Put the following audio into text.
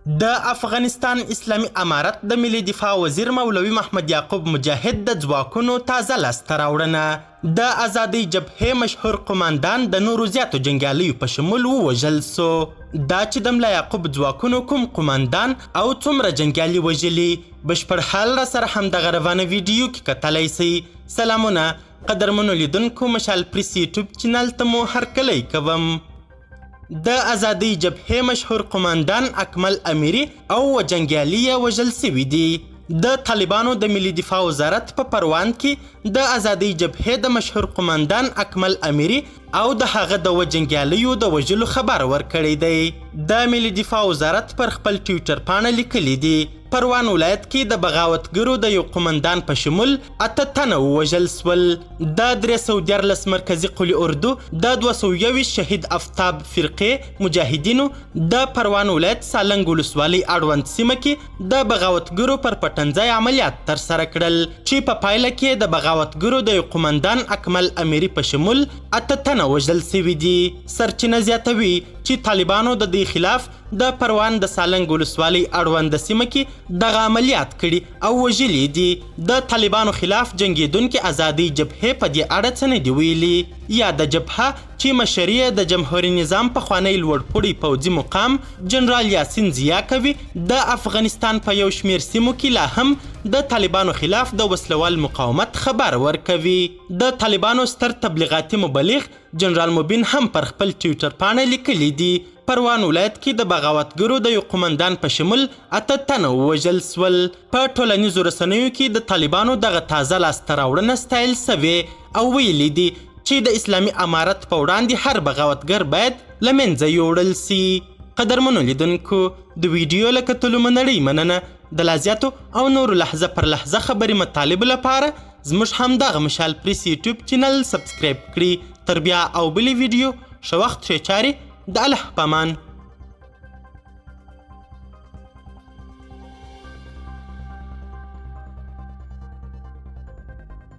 د افغانستان اسلامي امارت د ملي دفاع وزیر مولوي محمد یعقوب مجاهد د ځواکونو تازه لاسته راوړنه د ازادۍ جبهې مشهور قماندان د نورو زیاتو جنګیالیو په شمول ووژل سو. دا چې د ملا یعقوب ځواکونو کوم قماندان او څومره جنګیالي وژلي بشپړ حال را سره همدغه روانه ویډیو کې کتلی سئ. سلامونه قدرمنو لیدونکو، مشال پریس یوټیوب چینل ته مو هرکلی کوم. د ازادۍ جبهې مشهور قماندان اکمل امیری او جنګیالي یې وژل سوي دي. د طالبانو د ملي دفاع وزارت په پروان کې د ازادۍ جبهې د مشهور قماندان اکمل امیری او د هغه د جنګیالیو د وژلو خبر ورکړی دی. د ملي دفاع وزارت پر خپل ټویټر پاڼه لیکلی دی پروان ولایت کې د بغاوتګرو د یو قماندان په شمول 8 تنه ووژل سول. د 314 مرکزي قلي اردو د 221 شهید افتاب فرقې مجاهدینو د پروان ولایت سالنګ ولسوالۍ اړوند سیمه کې د بغاوتګرو پر پټنځای عملیات ترسره کړل چې په پایله کې د بغاوتګرو د یو قماندان اکمل امیری په شمول 8 تنه وژل سوي دي. سرچینه زیاتوي چې طالبانو د دې خلاف د پروان د سالنګ ولسوالۍ اړوند سیمه کې دغه عملیات کړي او وژلي دي. د طالبانو خلاف جنګیدونکي ازادۍ جبهې په دې اړه څه نه دي ویلي. یا د جبهه چې مشري د جمهوري نظام پخوانی لوړپوړي پوځي مقام جنرال یاسین ضیا کوي د افغانستان په یو شمیر سیمو کې لا هم د طالبانو خلاف د وسلوال مقاومت خبر ورکوي. د طالبانو ستر تبلیغاتي مبلغ جنرال مبین هم پر خپل ټویټر پاڼه لیکلی دی پروان ولایت کې د بغاوتګرو د یو قماندان په شمول 8 تنه ووژل سول. په ټولنیزو رسنیو کې د طالبانو دغه تازه لاسته راوړنه ستایل سوې او ویلي دي چې د اسلامي امارت په وړاندې هر بغاوتګر باید له منځه یوړل سي. قدرمنو لیدونکو، د ویډیو له کتلو مننۍ مننه. د لا زیاتو او نورو لحظه پر لحظه خبري مطالبو لپاره زموږ همدغه مشال پریس یوټیوب چینل سبسکرایب کړي. تر بیا او بلې ویډیو ښه وخت ښې چارې. د الله په امان.